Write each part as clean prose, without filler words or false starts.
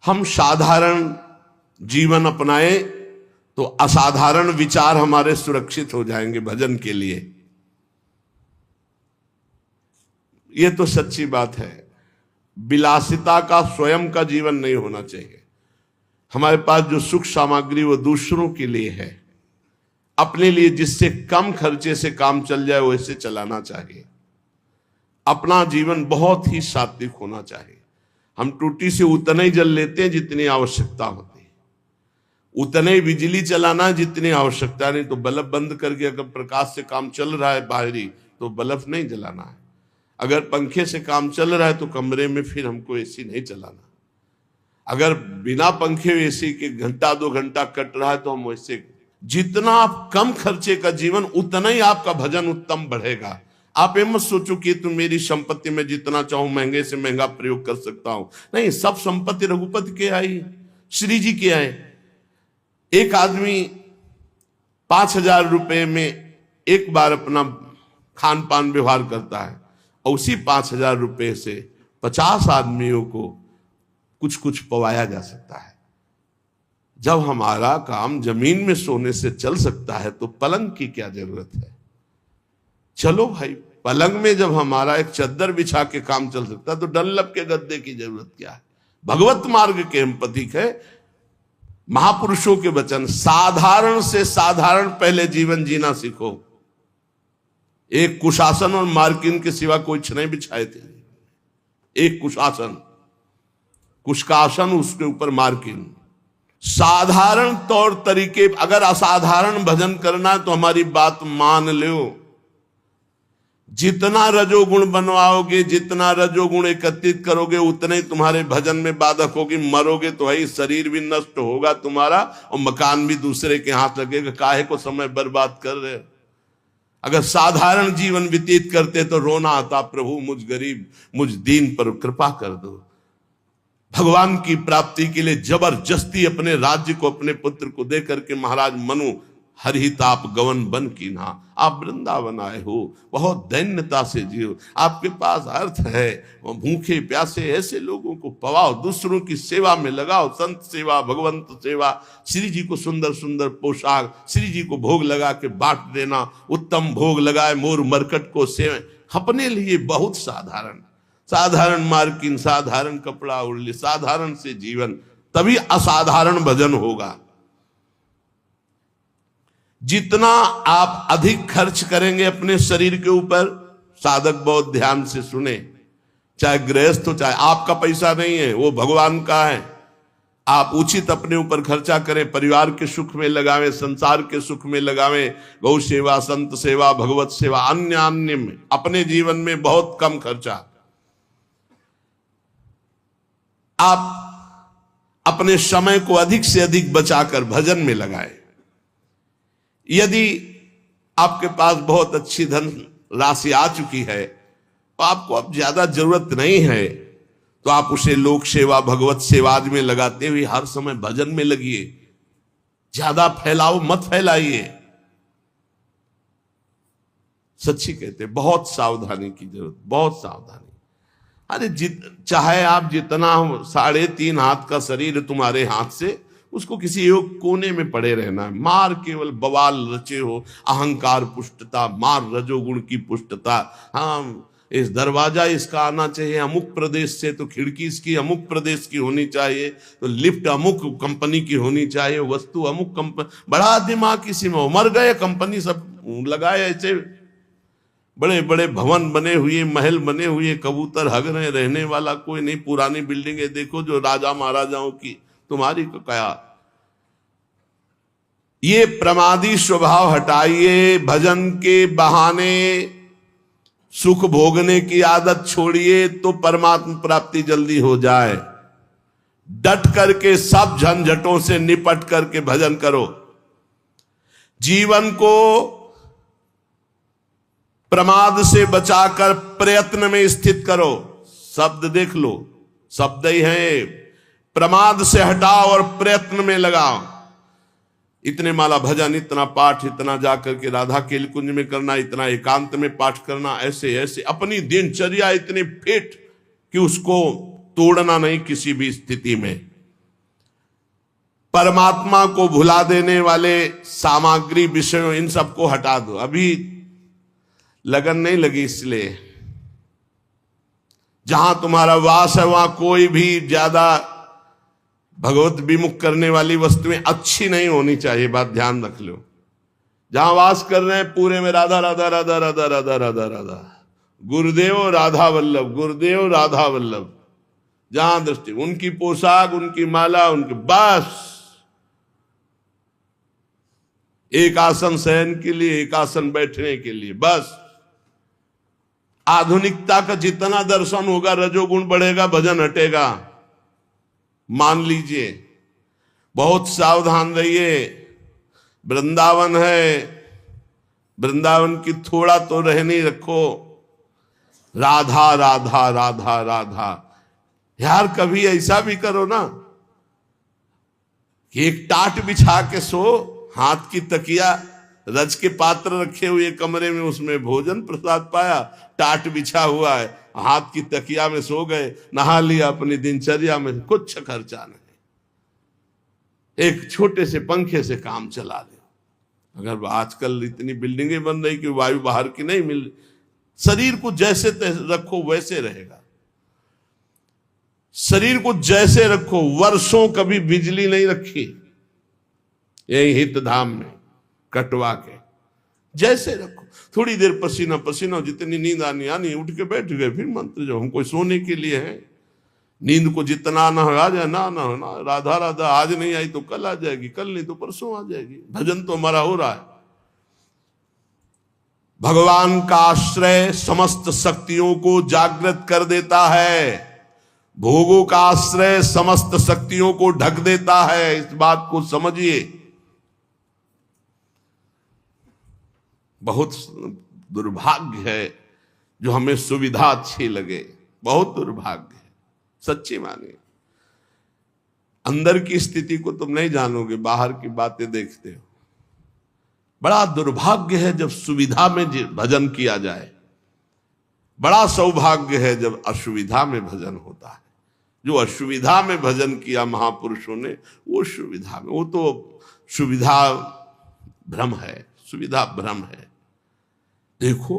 हम साधारण जीवन अपनाए तो असाधारण विचार हमारे सुरक्षित हो जाएंगे भजन के लिए। यह तो सच्ची बात है। विलासिता का स्वयं का जीवन नहीं होना चाहिए। हमारे पास जो सुख सामग्री वो दूसरों के लिए है, अपने लिए जिससे कम खर्चे से काम चल जाए वैसे चलाना चाहिए। अपना जीवन बहुत ही सात्विक होना चाहिए। हम टूटी से उतना ही जल लेते हैं जितनी आवश्यकता होती है, उतने ही बिजली चलाना जितनी आवश्यकता, नहीं तो बल्ब बंद करके अगर प्रकाश से काम चल रहा है बाहरी तो बल्ब नहीं जलाना है। अगर पंखे से काम चल रहा है तो कमरे में फिर हमको एसी नहीं चलाना। अगर बिना पंखे एसी के घंटा 2 घंटा कट रहा है तो हम वैसे, जितना आप कम खर्चे का जीवन उतना ही आपका भजन उत्तम बढ़ेगा। आप ये मत सोचो कि तुम मेरी संपत्ति में जितना चाहूं महंगे से महंगा प्रयोग कर सकता हूं। नहीं, सब संपत्ति रघुपति के आई, श्री जी के आए। एक आदमी 5,000 रुपए में एक बार अपना खान पान व्यवहार करता है और उसी 5,000 रुपए से 50 आदमियों को कुछ कुछ पवाया जा सकता है। जब हमारा काम जमीन में सोने से चल सकता है तो पलंग की क्या जरूरत है। चलो भाई, पलंग में जब हमारा एक चद्दर बिछा के काम चल सकता है तो डनलप के गद्दे की जरूरत क्या है। भगवत मार्ग के हम प्रतीक है। महापुरुषों के वचन, साधारण से साधारण पहले जीवन जीना सीखो। एक कुशासन और मार्किन के सिवा कोई नहीं बिछाए थे। एक कुशासन, कुश का आसन, उसके ऊपर मार्किन। साधारण तौर तरीके, अगर असाधारण भजन करना है तो हमारी बात मान लो। जितना रजोगुण बनवाओगे, जितना रजोगुण एकत्रित करोगे, उतने ही तुम्हारे भजन में बाधक होगी। मरोगे तो है, शरीर भी नष्ट होगा तुम्हारा और मकान भी दूसरे के हाथ लगेगा। काहे को समय बर्बाद कर रहे हो। अगर साधारण जीवन व्यतीत करते तो रोना आता, प्रभु मुझ गरीब, मुझ दीन पर कृपा कर दो। भगवान की प्राप्ति के लिए जबरदस्ती अपने राज्य को अपने पुत्र को दे करके महाराज मनु हरिताप गवन बन की ना, आप वृंदावन आए हो, बहुत दैन्यता से जियो। आपके पास अर्थ है, वो भूखे प्यासे ऐसे लोगों को पवाओ, दूसरों की सेवा में लगाओ। संत सेवा, भगवंत सेवा, श्री जी को सुंदर सुंदर पोशाक, श्री जी को भोग लगा के बांट देना, उत्तम भोग लगाए मोर मरकट को सेवा। अपने लिए बहुत साधारण, साधारण मार्किन, साधारण कपड़ा उड़ले, साधारण से जीवन, तभी असाधारण भजन होगा। जितना आप अधिक खर्च करेंगे अपने शरीर के ऊपर, साधक बहुत ध्यान से सुने, चाहे गृहस्थ हो, चाहे आपका पैसा नहीं है, वो भगवान का है। आप उचित अपने ऊपर खर्चा करें, परिवार के सुख में लगावें, संसार के सुख में लगावें, गौ सेवा, संत सेवा, भगवत सेवा, अन्य अन्य में, अपने जीवन में बहुत कम खर्चा। आप अपने समय को अधिक से अधिक बचाकर भजन में लगाएं। यदि आपके पास बहुत अच्छी धन राशि आ चुकी है तो आपको अब ज्यादा जरूरत नहीं है, तो आप उसे लोक सेवा, भगवत सेवा में लगाते हुए हर समय भजन में लगिए। ज्यादा फैलाओ मत फैलाइए। सच्ची कहते, बहुत सावधानी की जरूरत, बहुत सावधानी। अरे चाहे आप जितना 3.5 हाथ का शरीर तुम्हारे हाथ से, उसको किसी एक कोने में पड़े रहना है। मार केवल बवाल रचे हो, अहंकार पुष्टता, मार रजोगुण की पुष्टता। हाँ, इस दरवाजा इसका आना चाहिए अमुक प्रदेश से, तो खिड़की इसकी अमुक प्रदेश की होनी चाहिए, तो लिफ्ट अमुक कंपनी की होनी चाहिए, वस्तु अमुक कंपनी। बड़ा दिमाग किसी में, मर गए कंपनी सब लगाए। ऐसे बड़े बड़े भवन बने हुए, महल बने हुए, कबूतर हग रहे, रहने वाला कोई नहीं। पुरानी बिल्डिंगें देखो जो राजा महाराजाओं की, तुम्हारी को क्या। ये प्रमादी स्वभाव हटाइए। भजन के बहाने सुख भोगने की आदत छोड़िए तो परमात्मा प्राप्ति जल्दी हो जाए। डट करके सब झंझटों से निपट करके भजन करो। जीवन को प्रमाद से बचाकर प्रयत्न में स्थित करो। शब्द देख लो, शब्द ही है। प्रमाद से हटाओ और प्रयत्न में लगाओ। इतने माला भजन, इतना पाठ, इतना जाकर के राधा केली कुंज में करना, इतना एकांत में पाठ करना, ऐसे ऐसे अपनी दिनचर्या इतनी फिट कि उसको तोड़ना नहीं किसी भी स्थिति में। परमात्मा को भुला देने वाले सामग्री विषयों इन सबको हटा दो। अभी लगन नहीं लगी, इसलिए जहां तुम्हारा वास है वहां कोई भी ज्यादा भगवत विमुख करने वाली वस्तुएं अच्छी नहीं होनी चाहिए, बात ध्यान रख लो। जहां वास कर रहे हैं पूरे में राधा राधा राधा राधा राधा राधा राधा, गुरुदेव राधा वल्लभ, गुरुदेव राधा वल्लभ। जहां दृष्टि उनकी पोशाक, उनकी माला, उनकी बस एक आसन शयन के लिए, एक आसन बैठने के लिए, बस। आधुनिकता का जितना दर्शन होगा रजोगुण बढ़ेगा, भजन हटेगा, मान लीजिए। बहुत सावधान रहिए। वृंदावन है, वृंदावन की थोड़ा तो रहनी रखो। राधा राधा राधा राधा। यार कभी ऐसा भी करो ना कि एक टाट बिछा के सो, हाथ की तकिया, रज के पात्र रखे हुए कमरे में, उसमें भोजन प्रसाद पाया, टाट बिछा हुआ है, हाथ की तकिया में सो गए, नहा लिया, अपनी दिनचर्या में कुछ खर्चा नहीं, एक छोटे से पंखे से काम चला ले। अगर आजकल इतनी बिल्डिंगें बन रही कि वायु बाहर की नहीं मिल, शरीर को जैसे रखो वैसे रहेगा। शरीर को जैसे रखो, वर्षों कभी बिजली नहीं रखी यही हित धाम में कटवा के, जैसे रखो। थोड़ी देर पसीना पसीना, जितनी नींद आनी आनी, उठ के बैठ गए, फिर मंत्र जो हम कोई सोने के लिए है। नींद को जितना ना आ जाए ना राधा राधा, आज नहीं आई तो कल आ जाएगी, कल नहीं तो परसों आ जाएगी। भजन तो हमारा हो रहा है। भगवान का आश्रय समस्त शक्तियों को जागृत कर देता है, भोगों का आश्रय समस्त शक्तियों को ढक देता है। इस बात को समझिए। बहुत दुर्भाग्य है जो हमें सुविधा अच्छी लगे, बहुत दुर्भाग्य है, सच्ची मानिए। अंदर की स्थिति को तुम नहीं जानोगे, बाहर की बातें देखते हो। बड़ा दुर्भाग्य है जब सुविधा में भजन किया जाए, बड़ा सौभाग्य है जब असुविधा में भजन होता है। जो असुविधा में भजन किया महापुरुषों ने, वो सुविधा में, वो तो सुविधा भ्रम है, सुविधा भ्रम है। देखो,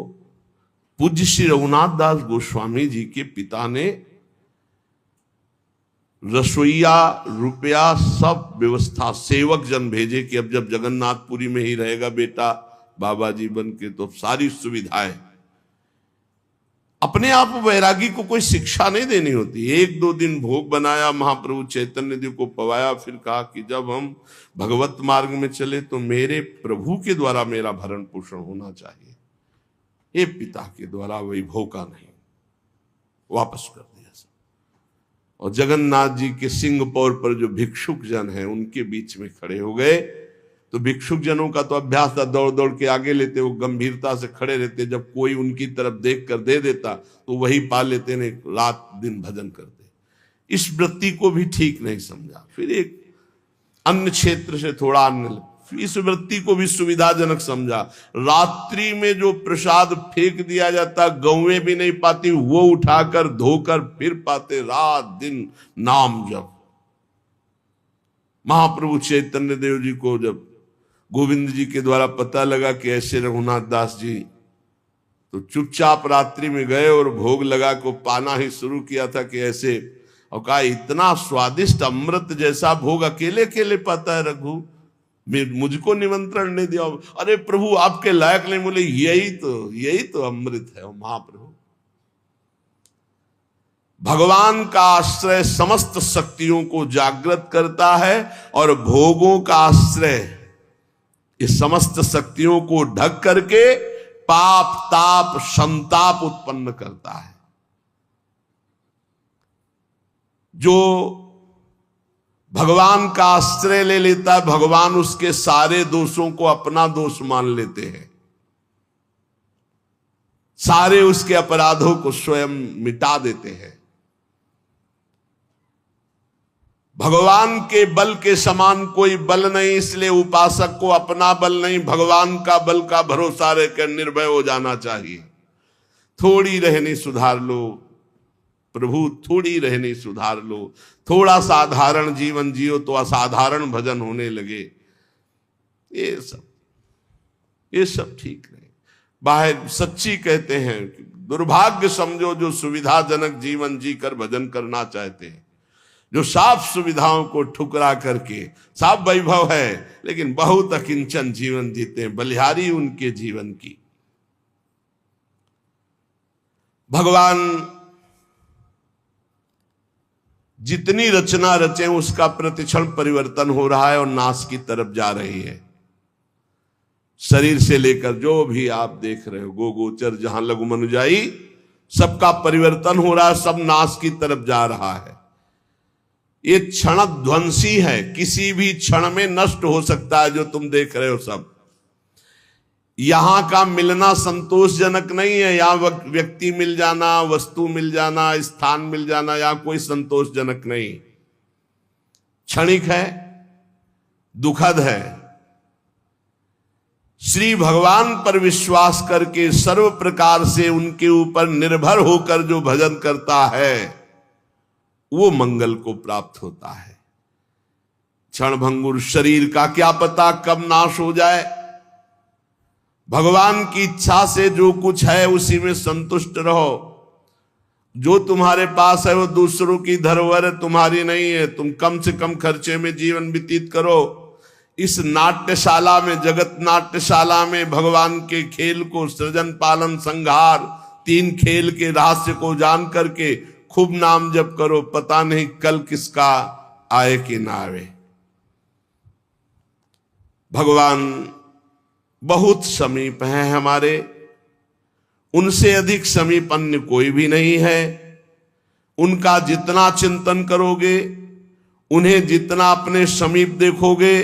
पूज्य श्री रघुनाथ दास गोस्वामी जी के पिता ने रसोईया, रुपया, सब व्यवस्था, सेवक जन भेजे कि अब जब जगन्नाथपुरी में ही रहेगा बेटा बाबा जी बन के, तो सारी सुविधाएं। अपने आप वैरागी को कोई शिक्षा नहीं देनी होती। एक दो दिन भोग बनाया, महाप्रभु चैतन्य देव को पवाया, फिर कहा कि जब हम भगवत मार्ग में चले तो मेरे प्रभु के द्वारा मेरा भरण पोषण होना चाहिए, ये पिता के द्वारा वैभव का नहीं। वापस कर दिया। और जगन्नाथ जी के सिंहपौर पर जो भिक्षुक जन हैं उनके बीच में खड़े हो गए। तो भिक्षुक जनों का तो अभ्यास था, दौड़ दौड़ के आगे लेते, वो गंभीरता से खड़े रहते। जब कोई उनकी तरफ देख कर दे देता तो वही पा लेते, ने रात दिन भजन करते। इस वृत्ति को भी ठीक नहीं समझा। फिर एक अन्य क्षेत्र से थोड़ा अन्य, इस वृत्ति को भी सुविधाजनक समझा। रात्रि में जो प्रसाद फेंक दिया जाता, गौएं भी नहीं पाती, वो उठाकर धोकर फिर पाते, रात दिन नाम जप। महाप्रभु चैतन्य देव जी को जब गोविंद जी के द्वारा पता लगा कि ऐसे रघुनाथ दास जी, तो चुपचाप रात्रि में गए और भोग लगा को पाना ही शुरू किया था कि ऐसे, और कहा इतना स्वादिष्ट अमृत जैसा भोग अकेले अकेले पाता है रघु, मुझको निमंत्रण नहीं दिया। अरे प्रभु आपके लायक नहीं। बोले यही तो अमृत है महाप्रभु। भगवान का आश्रय समस्त शक्तियों को जागृत करता है और भोगों का आश्रय इस समस्त शक्तियों को ढक करके पाप ताप संताप उत्पन्न करता है। जो भगवान का आश्रय ले लेता है, भगवान उसके सारे दोषों को अपना दोष मान लेते हैं, सारे उसके अपराधों को स्वयं मिटा देते हैं। भगवान के बल के समान कोई बल नहीं, इसलिए उपासक को अपना बल नहीं, भगवान का बल का भरोसा रहकर निर्भय हो जाना चाहिए। थोड़ी रहनी सुधार लो, प्रभु थोड़ी रहनी सुधार लो, थोड़ा साधारण जीवन जियो तो असाधारण भजन होने लगे। ये सब ठीक नहीं। बाहर सच्ची कहते हैं, दुर्भाग्य समझो जो सुविधाजनक जीवन जीकर भजन करना चाहते हैं, जो साफ सुविधाओं को ठुकरा करके, साफ वैभव है लेकिन बहुत अकिंचन जीवन जीते हैं, बलिहारी उनके जीवन की। भगवान जितनी रचना रचे उसका प्रतिक्षण परिवर्तन हो रहा है और नाश की तरफ जा रही है। शरीर से लेकर जो भी आप देख रहे हो, गो गोचर जहां लघु मनुजाई, सबका परिवर्तन हो रहा है, सब नाश की तरफ जा रहा है। ये क्षण ध्वंसी है, किसी भी क्षण में नष्ट हो सकता है। जो तुम देख रहे हो सब, यहां का मिलना संतोषजनक नहीं है। यहां व्यक्ति मिल जाना, वस्तु मिल जाना, स्थान मिल जाना, या कोई संतोषजनक नहीं, क्षणिक है, दुखद है। श्री भगवान पर विश्वास करके सर्व प्रकार से उनके ऊपर निर्भर होकर जो भजन करता है वो मंगल को प्राप्त होता है। क्षणभंगुर शरीर का क्या पता कब नाश हो जाए। भगवान की इच्छा से जो कुछ है उसी में संतुष्ट रहो। जो तुम्हारे पास है वो दूसरों की धरोहर है, तुम्हारी नहीं है। तुम कम से कम खर्चे में जीवन व्यतीत करो। इस नाट्यशाला में, जगत नाट्यशाला में भगवान के खेल को, सृजन पालन संहार, 3 खेल के रहस्य को जान करके खूब नाम जप करो। पता नहीं कल किसका आए कि ना आए। भगवान बहुत समीप है हमारे, उनसे अधिक समीप अन्य कोई भी नहीं है। उनका जितना चिंतन करोगे, उन्हें जितना अपने समीप देखोगे,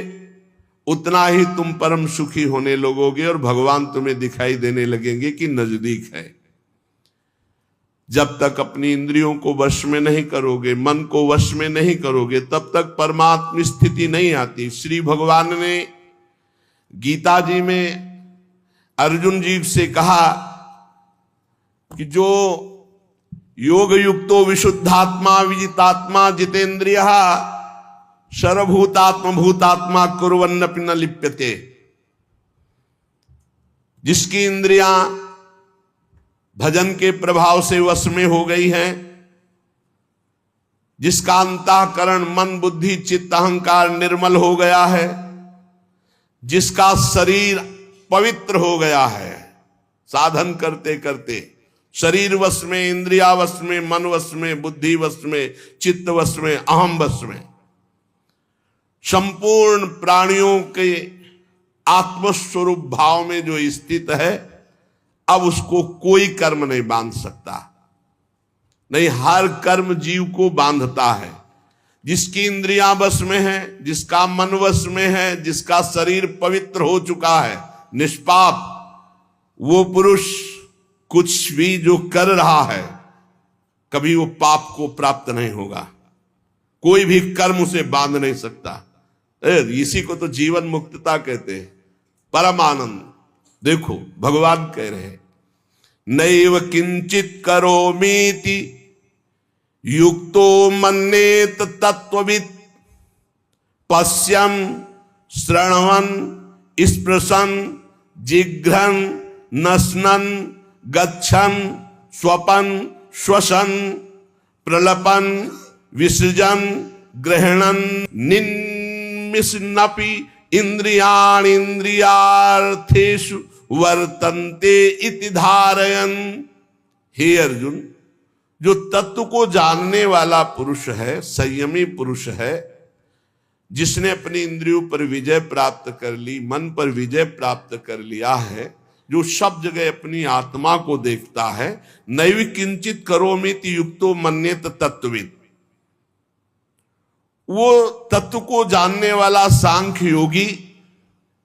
उतना ही तुम परम सुखी होने लगोगे और भगवान तुम्हें दिखाई देने लगेंगे कि नजदीक है। जब तक अपनी इंद्रियों को वश में नहीं करोगे, मन को वश में नहीं करोगे, तब तक परमात्म स्थिति नहीं आती। श्री भगवान ने गीता जी में अर्जुन जी से कहा कि जो योग युक्तो विशुद्धात्मा विजितात्मा जितेंद्रिय सर्वभूतात्म भूतात्मा कुर्वन्नपि न लिप्यते। जिसकी इंद्रियां भजन के प्रभाव से वश में हो गई हैं, जिसका अंतःकरण मन बुद्धि चित्त अहंकार निर्मल हो गया है, जिसका शरीर पवित्र हो गया है, साधन करते करते शरीर वश में, इंद्रिया वश में, मन वश में, बुद्धि वश में, चित्त वश में, अहम वश में, संपूर्ण प्राणियों के आत्मस्वरूप भाव में जो स्थित है, अब उसको कोई कर्म नहीं बांध सकता। नहीं, हर कर्म जीव को बांधता है। जिसकी इंद्रियां वश में है, जिसका मन वश में है, जिसका शरीर पवित्र हो चुका है, निष्पाप, वो पुरुष कुछ भी जो कर रहा है कभी वो पाप को प्राप्त नहीं होगा। कोई भी कर्म उसे बांध नहीं सकता। इसी को तो जीवन मुक्तता कहते हैं, परम आनंद। देखो भगवान कह रहे हैं, नैव किंचित करोमीति युक्तो मन्येत तत्ववित् पश्यन् श्रृण्वन् स्पृशन् जिघ्रन् नश्नन् गच्छन् स्वपन् श्वसन् प्रलपन् विसृजन् गृह्णन् निन्मिषन्नपि इंद्रियाणि इंद्रियार्थेषु वर्तन्ते इति धारयन्। हे अर्जुन, जो तत्व को जानने वाला पुरुष है, संयमी पुरुष है, जिसने अपनी इंद्रियों पर विजय प्राप्त कर ली, मन पर विजय प्राप्त कर लिया है, जो सब जगह अपनी आत्मा को देखता है, नैव किंचित करोमीति युक्तो मन्येत तत्ववित्, वो तत्व को जानने वाला सांख्य योगी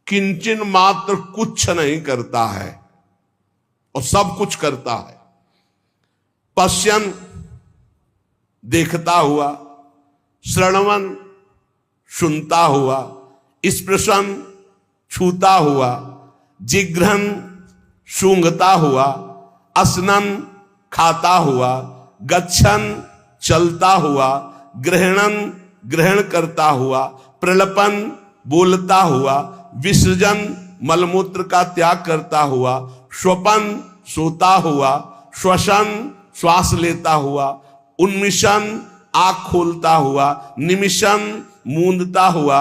किंचन मात्र कुछ नहीं करता है और सब कुछ करता है। पश्यन देखता हुआ, श्रवण सुनता हुआ, स्पृशन छूता हुआ, जिघ्रन सूंघता हुआ, असनन खाता हुआ, गच्छन चलता हुआ, ग्रहणन ग्रहण करता हुआ, प्रलपन बोलता हुआ, विसर्जन मलमूत्र का त्याग करता हुआ, स्वपन सोता हुआ, श्वसन श्वास लेता हुआ, उन्मिशन आंख खोलता हुआ, निमिशन मूंदता हुआ,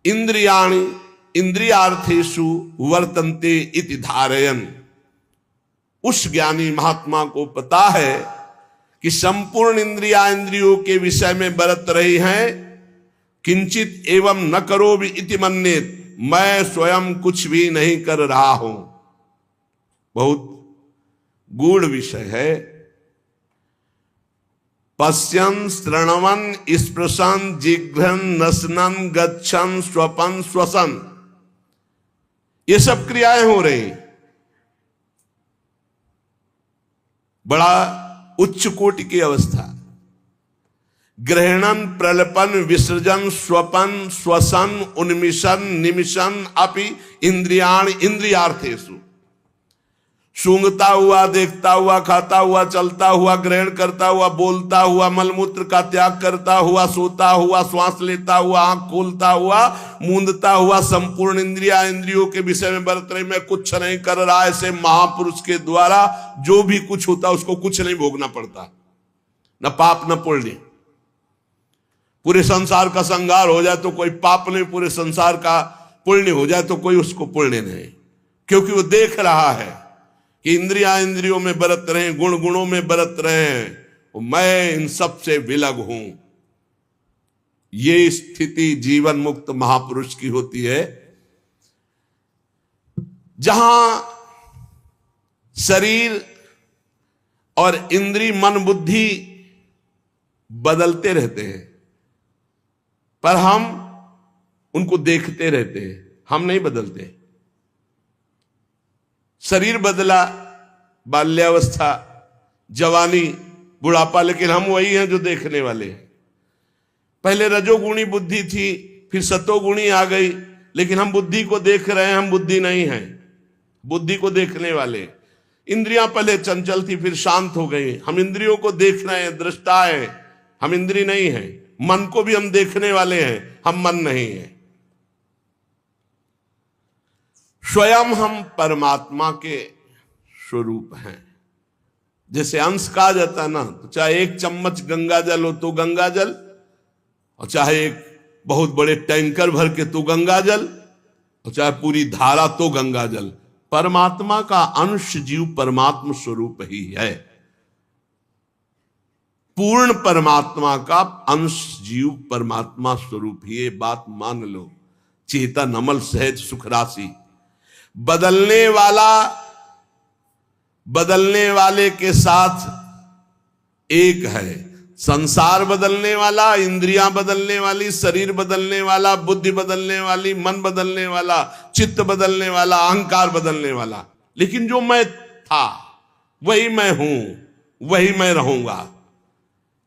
इंद्रियाणि इंद्रियार्थेषु वर्तन्ते इति धारयन्। उस ज्ञानी महात्मा को पता है कि संपूर्ण इंद्रियों के विषय में बरत रही हैं, किंचित एवं न करो भी इति मन्येत, मैं स्वयं कुछ भी नहीं कर रहा हूं। बहुत गूढ़ विषय है। पश्यन श्रवण स्पृशन जिघ्रन नसनन गच्छन स्वपन श्वसन, ये सब क्रियाएं हो रही, बड़ा उच्च कोटि की अवस्था। ग्रहणन प्रलपन विसर्जन स्वपन श्वसन उन्मिशन निमिशन अपि इंद्रियाण इंद्रियार्थेषु, सूंघता हुआ, देखता हुआ, खाता हुआ, चलता हुआ, ग्रहण करता हुआ, बोलता हुआ, मलमूत्र का त्याग करता हुआ, सोता हुआ, श्वास लेता हुआ, आंख खोलता हुआ, मूंदता हुआ, संपूर्ण इंद्रियों के विषय में बरत रही, मैं कुछ नहीं कर रहा। ऐसे महापुरुष के द्वारा जो भी कुछ होता उसको कुछ नहीं भोगना पड़ता, न पाप न पुण्य। पूरे संसार का संहार हो जाए तो कोई पाप नहीं, पूरे संसार का पुण्य हो जाए तो कोई उसको पुण्य नहीं, क्योंकि वो देख रहा है कि इंद्रियों में बरत रहे, गुण गुणों में बरत रहे हैं, मैं इन सब से विलग हूं। ये स्थिति जीवन मुक्त महापुरुष की होती है, जहां शरीर और इंद्री मन बुद्धि बदलते रहते हैं, पर हम उनको देखते रहते हैं, हम नहीं बदलते। शरीर बदला, बाल्यावस्था, जवानी, बुढ़ापा, लेकिन हम वही हैं जो देखने वाले हैं। पहले रजोगुणी बुद्धि थी, फिर सतोगुणी आ गई, लेकिन हम बुद्धि को देख रहे हैं, हम बुद्धि नहीं हैं, बुद्धि को देखने वाले। इंद्रियां पहले चंचल थी, फिर शांत हो गई, हम इंद्रियों को देख रहे हैं, दृष्टा है, हम इंद्रिय नहीं हैं। मन को भी हम देखने वाले हैं, हम मन नहीं हैं। स्वयं हम परमात्मा के स्वरूप हैं। जैसे अंश कहा जाता है ना, तो चाहे एक चम्मच गंगा जल हो तो गंगा जल, और चाहे एक बहुत बड़े टैंकर भर के तो गंगा जल, और चाहे पूरी धारा तो गंगा जल। परमात्मा का अंश जीव परमात्मा स्वरूप ही है। पूर्ण परमात्मा का अंश जीव परमात्मा स्वरूप ही, ये बात मान लो। चेतन अमल सहज सुख राशि, बदलने वाले के साथ एक है। संसार बदलने वाला, इंद्रियां बदलने वाली, शरीर बदलने वाला, बुद्धि बदलने वाली, मन बदलने वाला, चित्त बदलने वाला, अहंकार बदलने वाला, लेकिन जो मैं था वही मैं हूं, वही मैं रहूंगा।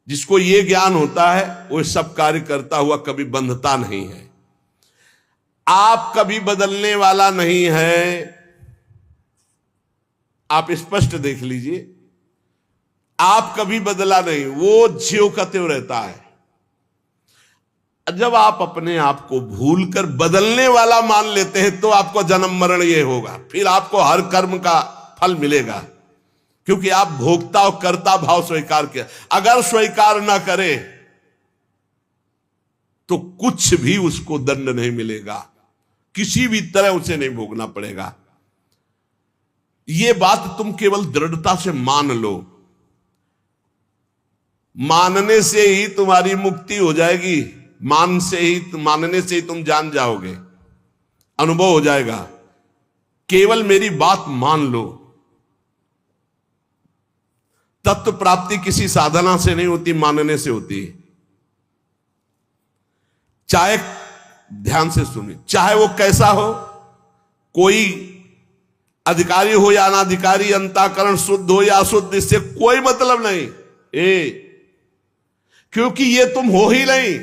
जिसको ये ज्ञान होता है वो सब कार्य करता हुआ कभी बंधता नहीं है। आप कभी बदलने वाला नहीं है, आप स्पष्ट देख लीजिए, आप कभी बदला नहीं, वो ज्यों का त्यों रहता है। जब आप अपने आप को भूलकर बदलने वाला मान लेते हैं तो आपको जन्म मरण ये होगा, फिर आपको हर कर्म का फल मिलेगा, क्योंकि आप भोक्ता और कर्ता भाव स्वीकार किया। अगर स्वीकार ना करे तो कुछ भी उसको दंड नहीं मिलेगा, किसी भी तरह उसे नहीं भोगना पड़ेगा। यह बात तुम केवल दृढ़ता से मान लो, मानने से ही तुम्हारी मुक्ति हो जाएगी, मानने से ही तुम जान जाओगे, अनुभव हो जाएगा। केवल मेरी बात मान लो। तत्व प्राप्ति किसी साधना से नहीं होती, मानने से होती है। चाहे ध्यान से सुनिए, चाहे वो कैसा हो, कोई अधिकारी हो या अनाधिकारी, अंतःकरण शुद्ध हो या अशुद्ध, इससे कोई मतलब नहीं, क्योंकि ये तुम हो ही नहीं।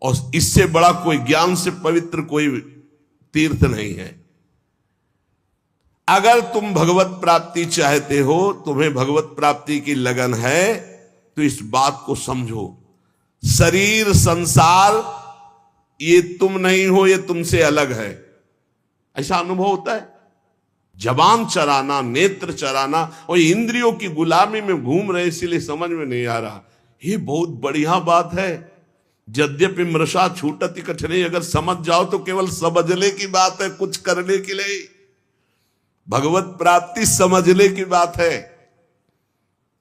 और इससे बड़ा कोई ज्ञान से पवित्र कोई तीर्थ नहीं है। अगर तुम भगवत प्राप्ति चाहते हो, तुम्हें भगवत प्राप्ति की लगन है, तो इस बात को समझो, शरीर संसार ये तुम नहीं हो, ये तुमसे अलग है। ऐसा अनुभव होता है। जबान चराना, नेत्र चराना और इंद्रियों की गुलामी में घूम रहे, इसीलिए समझ में नहीं आ रहा। ये बहुत बढ़िया बात है। यद्यपि मृषा छूटति कठिने, अगर समझ जाओ तो केवल समझने की बात है, कुछ करने के लिए। भगवत प्राप्ति समझने की बात है।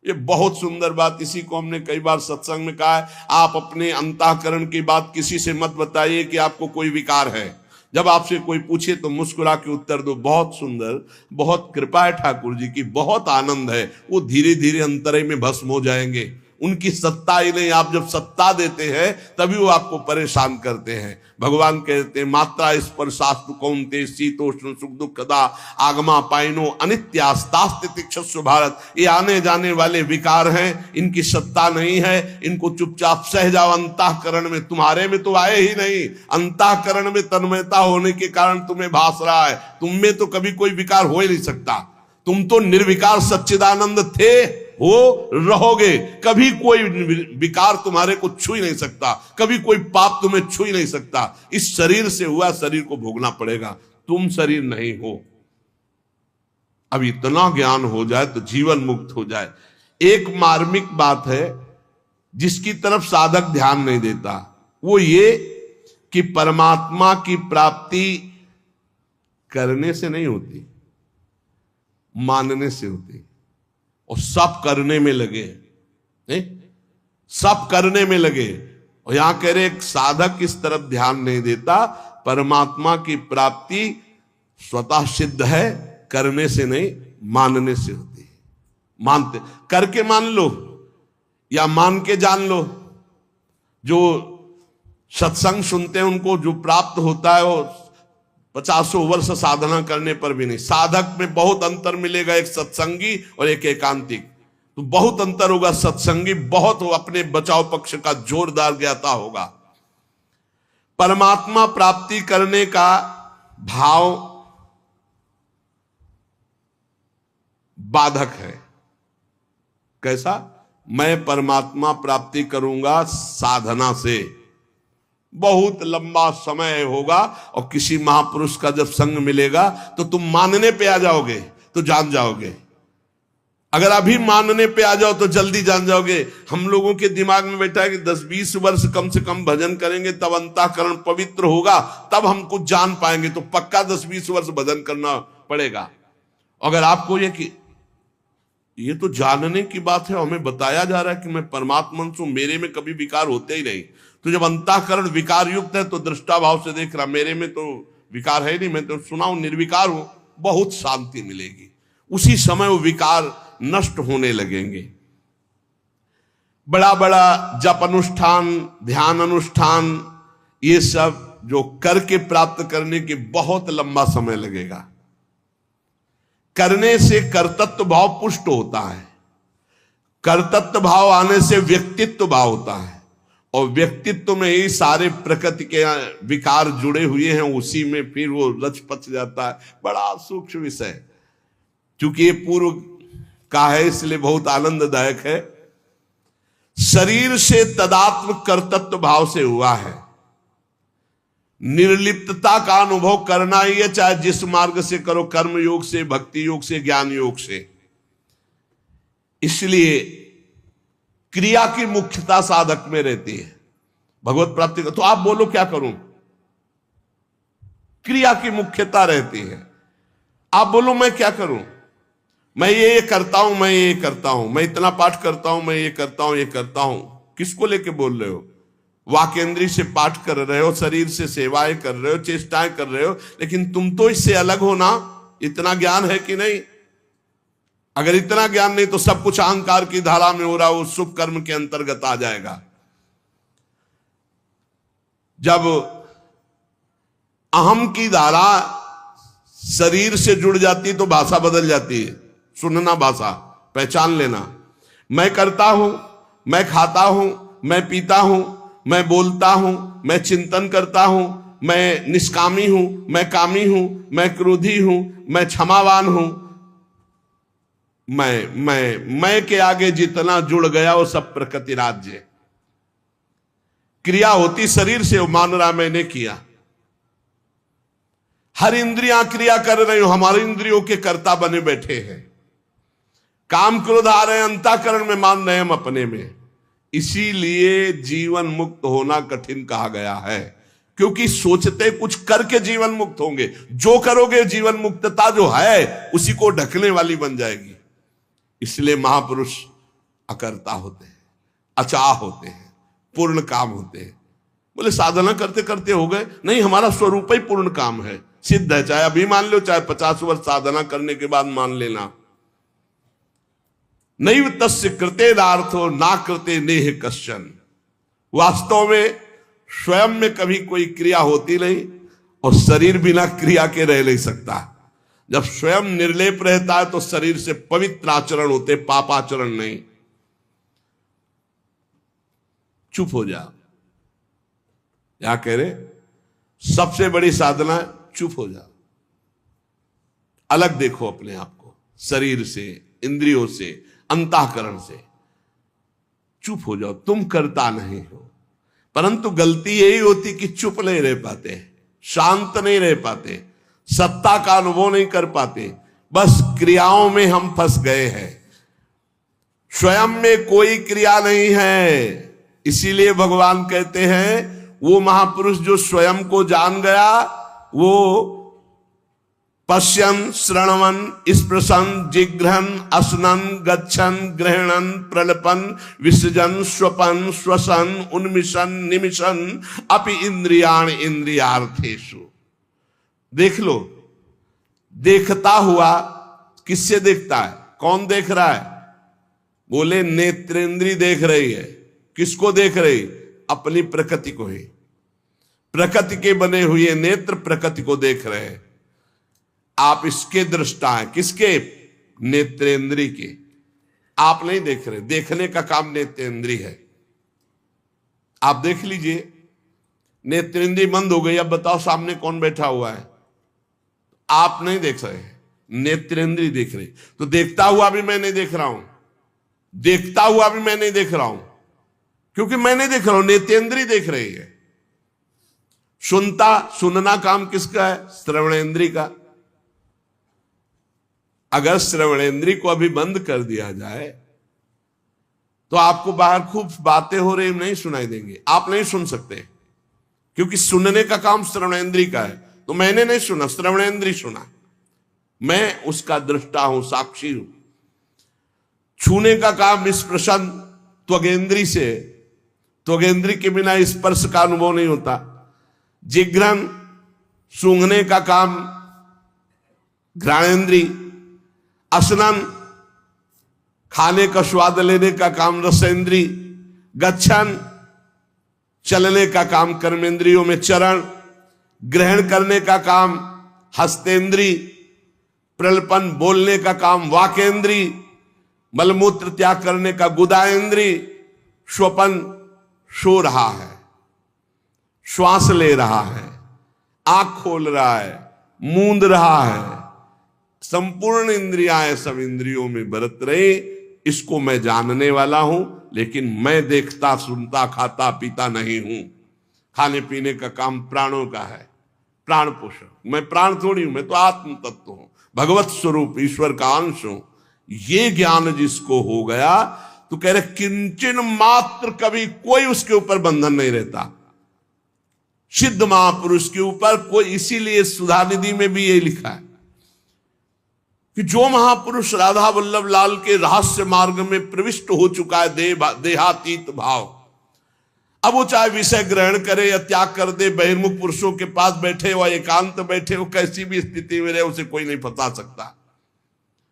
ये बहुत सुंदर बात, इसी को हमने कई बार सत्संग में कहा है। आप अपने अंतःकरण की बात किसी से मत बताइए कि आपको कोई विकार है। जब आपसे कोई पूछे तो मुस्कुरा के उत्तर दो, बहुत सुंदर, बहुत कृपा है ठाकुर जी की, बहुत आनंद है। वो धीरे धीरे अंतरे में भस्म हो जाएंगे। उनकी सत्ता ही नहीं, आप जब सत्ता देते हैं तभी वो आपको परेशान करते हैं। भगवान कहते हैं मात्रा स्पर्शास्तु कौन्तेय शीतोष्ण सुख दुखदा आगमा पाइनो अनित्यास्तास्ति तिक्षस्व भारत। ये आने जाने वाले विकार हैं, इनकी सत्ता नहीं है, इनको चुपचाप सह जाओ। अंतःकरण में, तुम्हारे में तो आए ही नहीं, अंतःकरण में तन्मयता होने के कारण तुम्हें भास रहा है। तुम में तो कभी कोई विकार हो ही नहीं सकता। तुम तो निर्विकार सच्चिदानंद थे, हो, रहोगे। कभी कोई विकार तुम्हारे को छू ही नहीं सकता, कभी कोई पाप तुम्हें छू ही नहीं सकता। इस शरीर से हुआ, शरीर को भोगना पड़ेगा। तुम शरीर नहीं हो। अब इतना ज्ञान हो जाए तो जीवन मुक्त हो जाए। एक मार्मिक बात है जिसकी तरफ साधक ध्यान नहीं देता, वो ये कि परमात्मा की प्राप्ति करने से नहीं होती, मानने से होती। और सब करने में लगे, नहीं? सब करने में लगे। और यहां कह रहे एक साधक इस तरफ ध्यान नहीं देता। परमात्मा की प्राप्ति स्वतः सिद्ध है, करने से नहीं, मानने से होती है। मानते, करके मान लो या मान के जान लो। जो सत्संग सुनते हैं उनको जो प्राप्त होता है वो 50 वर्ष साधना करने पर भी नहीं। साधक में बहुत अंतर मिलेगा, एक सत्संगी और एक एकांतिक। तो बहुत अंतर होगा। सत्संगी बहुत अपने बचाव पक्ष का जोरदार ज्ञाता होगा। परमात्मा प्राप्ति करने का भाव बाधक है। कैसा? मैं परमात्मा प्राप्ति करूंगा साधना से, बहुत लंबा समय होगा और किसी महापुरुष का जब संग मिलेगा तो तुम मानने पे आ जाओगे तो जान जाओगे। अगर अभी मानने पे आ जाओ तो जल्दी जान जाओगे। हम लोगों के दिमाग में बैठा है कि 10-20 वर्ष कम से कम भजन करेंगे तब अंतःकरण पवित्र होगा, तब हम कुछ जान पाएंगे। तो पक्का 10-20 वर्ष भजन करना पड़ेगा। अगर आपको ये तो जानने की बात है, हमें बताया जा रहा है कि मैं परमात्मा हूं, मेरे में कभी विकार होते ही नहीं। तो जब अंतःकरण विकार युक्त है तो दृष्टा भाव से देख रहा, मेरे में तो विकार है नहीं, मैं तो सुना हूं, निर्विकार हूं, बहुत शांति मिलेगी। उसी समय वो विकार नष्ट होने लगेंगे। बड़ा बड़ा जप अनुष्ठान, ध्यान अनुष्ठान, ये सब जो करके प्राप्त करने के बहुत लंबा समय लगेगा। करने से कर्तृत्व भाव पुष्ट होता है, कर्तृत्व भाव आने से व्यक्तित्व भाव होता है, और व्यक्तित्व में ही सारे प्रकृति के विकार जुड़े हुए हैं, उसी में फिर वो रच पच जाता है। बड़ा सूक्ष्म विषय, क्योंकि ये पूर्व का है इसलिए बहुत आनंददायक है। शरीर से तदात्म कर्तृत्व भाव से हुआ है। निर्लिप्तता का अनुभव करना ही है, चाहे जिस मार्ग से करो, कर्म योग से, भक्ति योग से, ज्ञान योग से। इसलिए क्रिया की मुख्यता साधक में रहती है भगवत प्राप्ति का। तो आप बोलो क्या करूं? क्रिया की मुख्यता रहती है। आप बोलो मैं क्या करूं? मैं ये करता हूं, मैं ये करता हूं, मैं इतना पाठ करता हूं, मैं ये करता हूं, ये करता हूं। किसको लेके बोल रहे हो? वाकेंद्री से पाठ कर रहे हो, शरीर से सेवाएं कर रहे हो, चेष्टाएं कर रहे हो, लेकिन तुम तो इससे अलग हो ना। इतना ज्ञान है कि नहीं? अगर इतना ज्ञान नहीं तो सब कुछ अहंकार की धारा में हो रहा, वो शुभ कर्म के अंतर्गत आ जाएगा। जब अहम की धारा शरीर से जुड़ जाती तो भाषा बदल जाती है। सुनना भाषा, पहचान लेना। मैं करता हूं, मैं खाता हूं, मैं पीता हूं, मैं बोलता हूं, मैं चिंतन करता हूं, मैं निष्कामी हूं, मैं कामी हूं, मैं क्रोधी हूं, मैं क्षमावान हूं। मैं के आगे जितना जुड़ गया वो सब प्रकृति राज्य। क्रिया होती शरीर से, वो मान रहा मैंने किया। हर इंद्रियां क्रिया कर रही हो, हमारी इंद्रियों के कर्ता बने बैठे हैं। काम क्रोध आ रहे हैं, अंतःकरण में मान रहे हैं हम अपने में। इसीलिए जीवन मुक्त होना कठिन कहा गया है, क्योंकि सोचते कुछ करके जीवन मुक्त होंगे। जो करोगे जीवन मुक्तता जो है उसी को ढकने वाली बन जाएगी। इसलिए महापुरुष अकर्ता होते हैं, अचाह होते हैं, पूर्ण काम होते हैं। बोले साधना करते करते हो गए? नहीं, हमारा स्वरूप ही पूर्ण काम है, सिद्ध है। चाहे अभी मान लो, चाहे 50 वर्ष साधना करने के बाद मान लेना। नैव तस्य कृतेनार्थो ना कृते नेह कश्चन। वास्तव में स्वयं में कभी कोई क्रिया होती नहीं, और शरीर बिना क्रिया के रह नहीं सकता। जब स्वयं निर्लेप रहता है तो शरीर से पवित्र आचरण होते, पापाचरण नहीं। चुप हो जा, क्या कह रहे? सबसे बड़ी साधना चुप हो जा, अलग देखो अपने आप को, शरीर से, इंद्रियों से, अंतःकरण से। चुप हो जाओ, तुम करता नहीं हो। परंतु गलती यही होती कि चुप नहीं रह पाते, शांत नहीं रह पाते, सत्ता का अनुभव नहीं कर पाते, बस क्रियाओं में हम फंस गए हैं। स्वयं में कोई क्रिया नहीं है। इसीलिए भगवान कहते हैं वो महापुरुष जो स्वयं को जान गया, वो पश्यन, श्रणवन, स्पृशन, जिघ्रन, असनन, गच्छन, ग्रहणन, प्रलपन, विसर्जन, स्वपन, श्वसन, उन्मिशन, निमिशन अपि इंद्रियाण इंद्रियार्थेषु। देख लो, देखता हुआ किससे देखता है? कौन देख रहा है? बोले नेत्रेंद्री देख रही है। किसको देख रही? अपनी प्रकृति को ही। प्रकृति के बने हुए नेत्र प्रकृति को देख रहे हैं। आप इसके दृष्टा हैं। किसके? नेत्रेंद्री के। आप नहीं देख रहे, देखने का काम नेत्रेंद्री है। आप देख लीजिए, नेत्रेंद्री बंद हो गई, अब बताओ सामने कौन बैठा हुआ है? आप नहीं देख रहे, नेत्रेंद्री देख रही। तो देखता हुआ भी मैं नहीं देख रहा हूं, देखता हुआ भी मैं नहीं देख रहा हूं, क्योंकि मैं नहीं देख रहा हूं, नेत्रेंद्री देख रही है। सुनना काम किसका है? श्रवणेंद्री का। अगर श्रवणेंद्री को अभी बंद कर दिया जाए तो आपको बाहर खूब बातें हो रही नहीं सुनाई देंगी, आप नहीं सुन सकते, क्योंकि सुनने का काम श्रवणेंद्री का है। तो मैंने नहीं सुना, श्रवणेंद्री सुना, मैं उसका दृष्टा हूं, साक्षी हूं। छूने का काम स्पर्शन त्वगेंद्री से, त्वगेंद्री के बिना स्पर्श का अनुभव नहीं होता। जिघ्रन, सूंघने का काम घ्राणेंद्री। असनन, खाने का स्वाद लेने का काम रसेंद्री। गच्छन, चलने का काम कर्मेंद्रियों में चरण। ग्रहण करने का काम हस्तेंद्री। प्रलपन, बोलने का काम वाकेंद्री। मलमूत्र त्याग करने का गुदाएंद्री। स्वपन, सो रहा है, श्वास ले रहा है, आंख खोल रहा है, मूंद रहा है, संपूर्ण इंद्रियां सब इंद्रियों में बरत रहे। इसको मैं जानने वाला हूं, लेकिन मैं देखता, सुनता, खाता, पीता नहीं हूं। खाने पीने का काम प्राणों का है, प्राण पोषण। मैं प्राण थोड़ी हूं, मैं तो आत्म तत्व हूं, भगवत स्वरूप, ईश्वर का अंश हूं। ये ज्ञान जिसको हो गया तो कह रहे किंचन मात्र कभी कोई उसके ऊपर बंधन नहीं रहता, सिद्ध महापुरुष के ऊपर कोई। इसीलिए सुधा निधि में भी यही लिखा है कि जो महापुरुष राधा वल्लभ लाल के रहस्य मार्ग में प्रविष्ट हो चुका है, देहातीत भाव, अब वो चाहे विषय ग्रहण करे या त्याग कर दे, बहिर्मुख पुरुषों के पास बैठे व एकांत बैठे, वो कैसी भी स्थिति में रहे, उसे कोई नहीं फंसा सकता।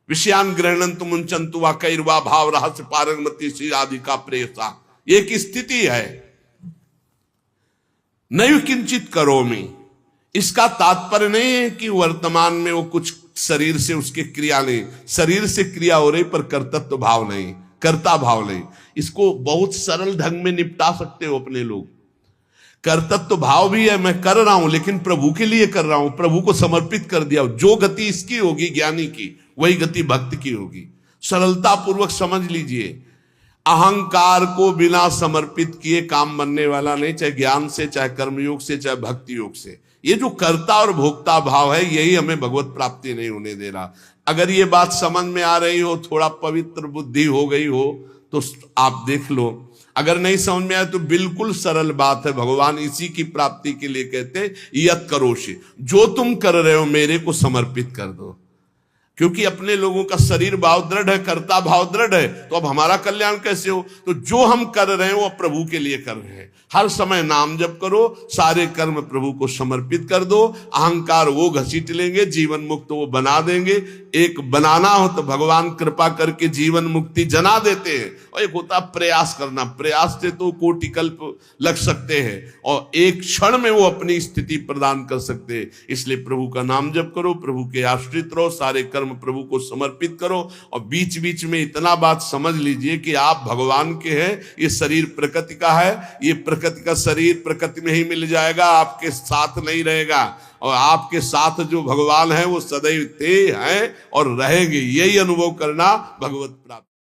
विषयान ग्रहणंतु मुंचंतु वा कैर्वा भाव रहस्य पारंगमति श्री राधिका प्रेसा, एक स्थिति है। नैव किंचित करोमि, इसका तात्पर्य नहीं है कि वर्तमान में वो कुछ शरीर से उसकी क्रिया नहीं, शरीर से क्रिया हो रही पर कर्तृत्व भाव नहीं, कर्ता भाव नहीं। इसको बहुत सरल ढंग में निपटा सकते हो अपने लोग। कर्तृत्व भाव भी है, मैं कर रहा हूं लेकिन प्रभु के लिए कर रहा हूं, प्रभु को समर्पित कर दिया। जो गति इसकी होगी ज्ञानी की, वही गति भक्त की होगी। सरलता पूर्वक समझ लीजिए, अहंकार को बिना समर्पित किए काम बनने वाला नहीं, चाहे ज्ञान से, चाहे कर्मयोग से, चाहे भक्ति योग से। ये जो कर्ता और भोक्ता भाव है, यही हमें भगवत प्राप्ति नहीं होने दे रहा। अगर ये बात समझ में आ रही हो, थोड़ा पवित्र बुद्धि हो गई हो, तो आप देख लो। अगर नहीं समझ में आए तो बिल्कुल सरल बात है, भगवान इसी की प्राप्ति के लिए कहते यत करोषि, जो तुम कर रहे हो मेरे को समर्पित कर दो। क्योंकि अपने लोगों का शरीर भाव दृढ़ है, कर्ता भाव दृढ़ है, तो अब हमारा कल्याण कैसे हो? तो जो हम कर रहे हैं वो प्रभु के लिए कर रहे हैं। हर समय नाम जप करो, सारे कर्म प्रभु को समर्पित कर दो। अहंकार वो घसीट लेंगे, जीवन मुक्त वो बना देंगे। एक बनाना हो तो भगवान कृपा करके जीवन मुक्ति जना देते हैं, और एक होता प्रयास करना। प्रयास से तो कोटि कल्प लग सकते हैं, और एक क्षण में वो अपनी स्थिति प्रदान कर सकते हैं। इसलिए प्रभु का नाम जप करो, प्रभु के आश्रित रहो, सारे कर्म प्रभु को समर्पित करो। और बीच बीच में इतना बात समझ लीजिए कि आप भगवान के हैं, ये शरीर प्रकृति का है, ये प्रकृति का शरीर प्रकृति में ही मिल जाएगा, आपके साथ नहीं रहेगा। और आपके साथ जो भगवान है वो सदैव थे, हैं और रहेंगे। यही अनुभव करना भगवत प्राप्ति।